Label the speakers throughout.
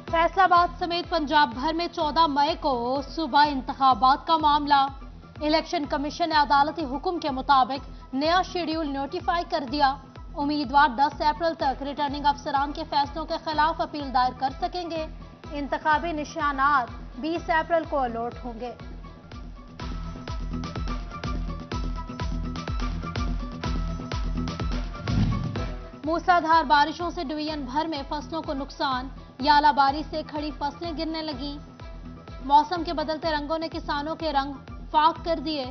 Speaker 1: फैसलाबाद समेत पंजाब भर में 14 मई को सुबह इंतखाबात का मामला। इलेक्शन कमीशन ने अदालती हुक्म के मुताबिक नया शेड्यूल नोटिफाई कर दिया। उम्मीदवार 10 अप्रैल तक रिटर्निंग अफसरान के फैसलों के खिलाफ अपील दायर कर सकेंगे। इंतखाबी निशानात 20 अप्रैल को अलॉट होंगे। मूसलाधार बारिशों से डिवीजन भर में फसलों को नुकसान। यालाबारी से खड़ी फसलें गिरने लगी। मौसम के बदलते रंगों ने किसानों के रंग फाक कर दिए।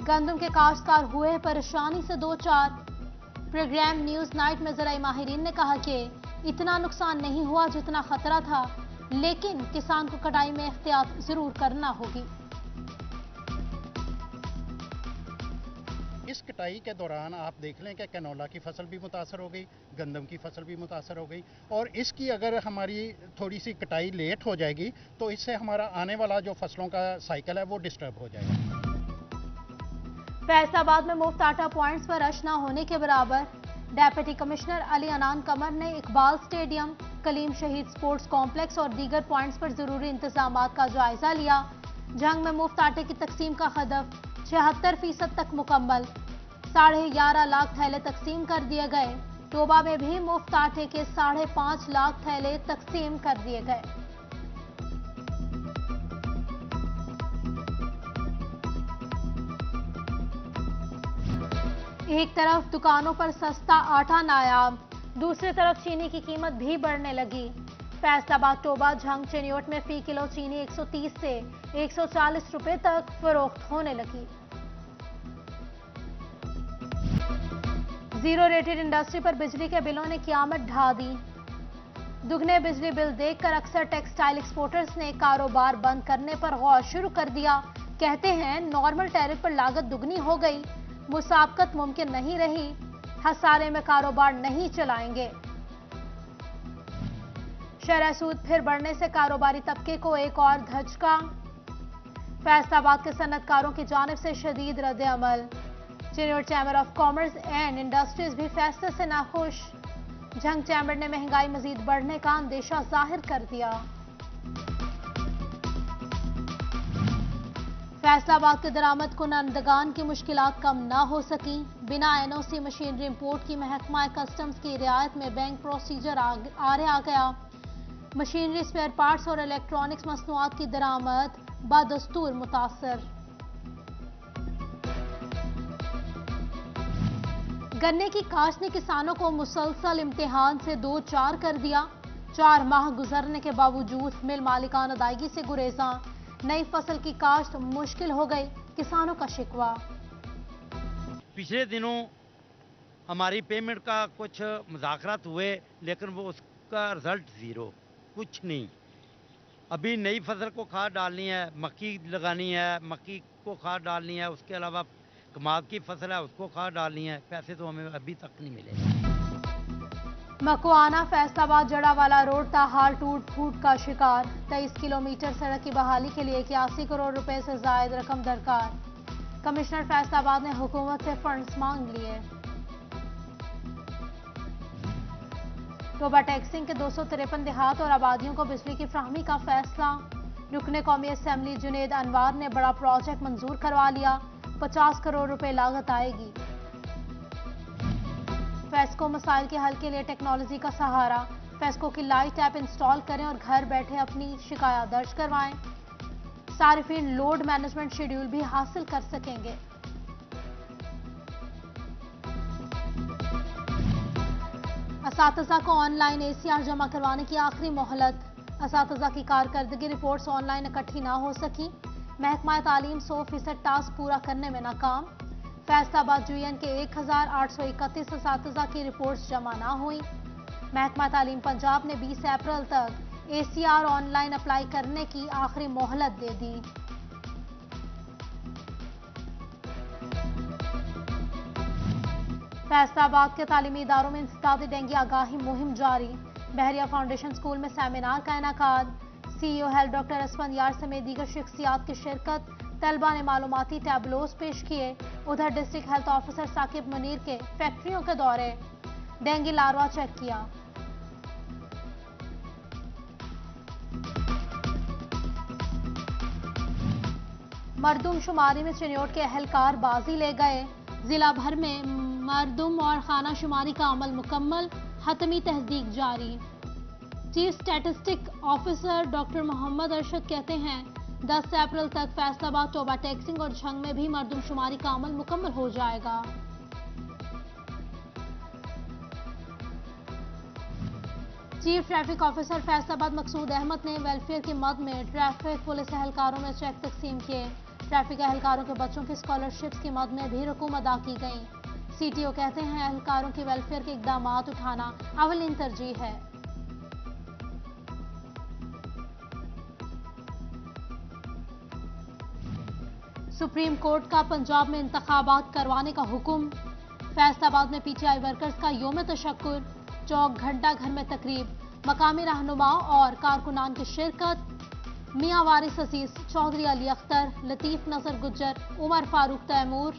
Speaker 1: गंदम के काश्तकार हुए परेशानी से दो चार। प्रोग्राम न्यूज नाइट में ज़राई माहिरीन ने कहा कि इतना नुकसान नहीं हुआ जितना खतरा था, लेकिन किसान को कटाई में एहतियात जरूर करना होगी।
Speaker 2: इस कटाई के दौरान आप देख लें कि कैनोला की फसल भी मुतासर हो गई, गंदम की फसल भी मुतासर हो गई, और इसकी अगर हमारी थोड़ी सी कटाई लेट हो जाएगी तो इससे हमारा आने वाला जो फसलों का साइकिल है वो डिस्टर्ब हो जाएगा।
Speaker 1: फैसलाबाद में मुफ्त आटा पॉइंट्स पर रश न होने के बराबर। डेप्यूटी कमिश्नर अली अनान कमर ने इकबाल स्टेडियम, कलीम शहीद स्पोर्ट्स कॉम्प्लेक्स और दीगर पॉइंट्स पर जरूरी इंतजामात का जायजा लिया। जंग में मुफ्त आटे की तकसीम का हदफ 76% तक मुकम्मल। 11.5 लाख थैले तकसीम कर दिए गए। टोबा में भी मुफ्त आटे के 5.5 लाख थैले तकसीम कर दिए गए। एक तरफ दुकानों पर सस्ता आटा नायाब, दूसरी तरफ चीनी की कीमत भी बढ़ने लगी। फैसलाबाद, टोबा, झंग, चिन्योट में फी किलो चीनी 130 से 140 रुपए तक फरोख्त होने लगी। जीरो रेटेड इंडस्ट्री पर बिजली के बिलों ने क़यामत ढा दी। दुगने बिजली बिल देखकर अक्सर टेक्सटाइल एक्सपोर्टर्स ने कारोबार बंद करने पर गौर शुरू कर दिया। कहते हैं नॉर्मल टैरिफ पर लागत दुगनी हो गई, मुसाबकत मुमकिन नहीं रही, हसारे में कारोबार नहीं चलाएंगे। शरह सूद फिर बढ़ने से कारोबारी तबके को एक और धचका। फैसलाबाद के सनतकारों की जानिब से शदीद रद्द अमल। Chiniot chamber of commerce and industries भी फैसले से नाखुश। झंग चैम्बर ने महंगाई मजीद बढ़ने का अंदेशा जाहिर कर दिया। फैसलाबाद के दरामद कुनंदगान की मुश्किलात कम ना हो सकी। बिना एनओसी मशीनरी इंपोर्ट की महकमा कस्टम्स की रियायत में बैंक प्रोसीजर आरे आ गया। मशीनरी, स्पेयर पार्ट्स और इलेक्ट्रॉनिक्स मसनूआत की दरामद बदस्तूर मुतासर। गन्ने की काश्त ने किसानों को मुसलसल इम्तिहान से दो चार कर दिया। 4 माह गुजरने के बावजूद मिल मालिकान अदायगी से गुरेजा। नई फसल की काश्त मुश्किल हो गई, किसानों का शिकवा।
Speaker 3: पिछले दिनों हमारी पेमेंट का कुछ मुज़ाकरात हुए, लेकिन वो उसका रिजल्ट ज़ीरो, कुछ नहीं। अभी नई फसल को खाद डालनी है, मक्की लगानी है, मक्की को खाद डालनी है, उसके अलावा कमाद की फसल है उसको खाद डालनी है। पैसे तो हमें अभी तक नहीं मिले।
Speaker 1: मकुआना फैसलाबाद जड़ावाला रोड ताहार टूट फूट का शिकार। 23 किलोमीटर सड़क की बहाली के लिए 81 करोड़ रुपए से जायद रकम दरकार। कमिश्नर फैसलाबाद ने हुकूमत से फंड्स मांग लिए। टोबा टैक्सिंग के 253 देहात और आबादियों को बिजली की फ्राहमी का फैसला। रुकने कौमी असेंबली जुनेद अनवार ने बड़ा प्रोजेक्ट मंजूर करवा लिया। 50 करोड़ रुपए लागत आएगी। फेस्को मसाइल के हल के लिए टेक्नोलॉजी का सहारा। फेस्को की लाइट ऐप इंस्टॉल करें और घर बैठे अपनी शिकायत दर्ज करवाएं। सारिफीन लोड मैनेजमेंट शेड्यूल भी हासिल कर सकेंगे। असातिज़ा को ऑनलाइन एसीआर जमा करवाने की आखिरी मोहलत। असातिज़ा की कारकर्दगी रिपोर्ट्स ऑनलाइन इकट्ठी ना हो सकी। महकमा तालीम 100% टास्क पूरा करने में नाकाम। फैसलाबाद जुएन के 1831 असातिज़ा की रिपोर्ट्स जमा ना हुई। महकमा तालीम पंजाब ने 20 अप्रैल तक एसीआर ऑनलाइन अप्लाई करने की आखिरी मोहलत दे दी। फैसलाबाद के तालीमी इदारों में इंसदादी डेंगू आगाही मुहिम जारी। बहरिया फाउंडेशन स्कूल में सेमिनार का इनेकाद। सीईओ हेल्थ डॉक्टर असफंदियार समेत दीगर शख्सियात की शिरकत। तलबा ने मालूमाती टैबलोस पेश किए। उधर district health officer Saqib Munir के फैक्ट्रियों के दौरे, डेंगू लार्वा चेक किया। मरदमशुमारी में चिन्योट के अहलकार बाजी ले गए। जिला भर में मरदम और खाना शुमारी का अमल मुकम्मल, हतमी तहकीक जारी। Chief statistic officer doctor Mohammad Arshad कहते हैं 10 अप्रैल तक फैसलाबाद, टोबा टेक्सिंग और झंग में भी मरदमशुमारी का अमल मुकम्मल हो जाएगा। चीफ ट्रैफिक ऑफिसर फैसलाबाद मकसूद अहमद ने वेलफेयर की मद में ट्रैफिक पुलिस एहलकारों में चेक तकसीम किए। ट्रैफिक एहलकारों के बच्चों की स्कॉलरशिप्स की मद में भी रकूम अदा की गई। सीटीओ कहते हैं एहलकारों की वेलफेयर के इकदाम उठाना अवलीन तरजीह है। सुप्रीम कोर्ट का पंजाब में इंतखाबात करवाने का हुक्म। फैसलाबाद में पीटीआई वर्कर्स का योम तशक्कुर, चौक घंटा घर में तकरीब, मकामी रहनुमा और कारकुनान की शिरकत। मियां वारिस अजीज, चौधरी अली अख्तर, लतीफ नजर गुज्जर, उमर फारूक तैमूर,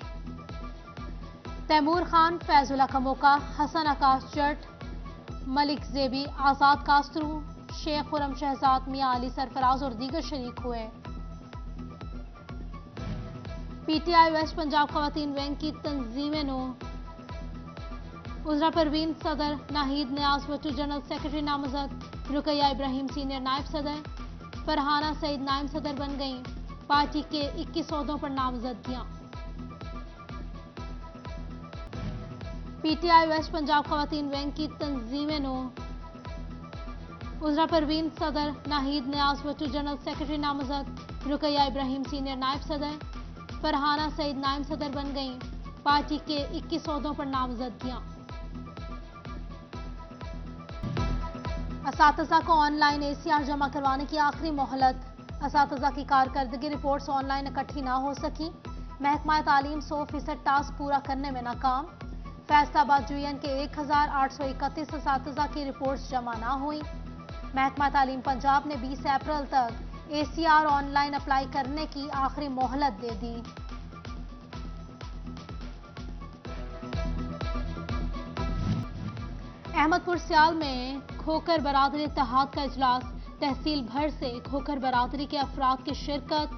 Speaker 1: तैमूर खान, फैजुल्ला कमोका, हसन आकाश जट, मलिक जेबी, आजाद कास्तरू, शेख खुरम शहजाद, मियां अली सरफराज और दीगर शरीक हुए। पीटीआई वेस्ट पंजाब खवातीन विंग की तंजीमें नो उजरा परवीन सदर, नाहिद न्याज भट्टू जनरल सेक्रेटरी नामजद, रुकैया इब्राहिम सीनियर नायब सदर, फरहाना सईद नायब सदर बन गईं। पार्टी के 21 ओहदों पर नामजदगियां। पीटीआई वेस्ट पंजाब खवातीन विंग की तंजीमें नो उजरा परवीन सदर, नाहिद न्याज भट्टू जनरल सेक्रेटरी नामजद, रुकैया इब्राहिम सीनियर नायब सदर, फरहाना सईद नायब सदर बन गईं। पार्टी के 21 ओहदों पर नामजदगियां। असातिज़ा को ऑनलाइन एसीआर जमा करवाने की आखिरी मोहलत। असातिज़ा की कारकर्दगी रिपोर्ट्स ऑनलाइन इकट्ठी ना हो सकी। महकमा तालीम 100% टास्क पूरा करने में नाकाम। फैसलाबाद यूएन के 1831 असातिज़ा की रिपोर्ट्स जमा ना हुई। महकमा तालीम पंजाब ने 20 अप्रैल तक एसीआर ऑनलाइन अप्लाई करने की आखिरी मोहलत दे दी। अहमदपुर सियाल में खोकर बरादरी इत्तेहाद का इजलास। तहसील भर से खोकर बरादरी के अफराद की शिरकत।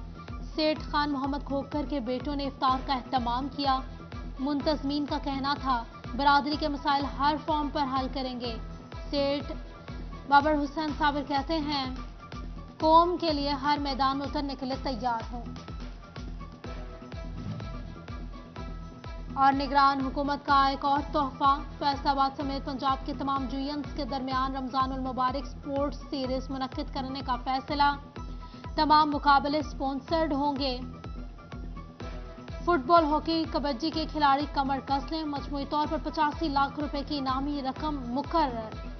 Speaker 1: सेठ खान मोहम्मद खोकर के बेटों ने इफ्तार का एहतमाम किया। मुंतजमीन का कहना था बरादरी के मसाइल हर फॉर्म पर हल करेंगे। सेठ बाबर हुसैन साबिर कहते हैं कौम के लिए हर मैदान में उतरने के लिए तैयार हूं। और निगरान हुकूमत का एक और तोहफा। फैसलाबाद समेत पंजाब के तमाम यूनियंस के दरमियान रमजानुल मुबारक स्पोर्ट्स सीरीज मुनक्किद करने का फैसला। तमाम मुकाबले स्पॉन्सर्ड होंगे। फुटबॉल, हॉकी, कबड्डी के खिलाड़ी कमर कस लें। मजमूई तौर पर 85 लाख रुपए की इनामी रकम मुकर्रर।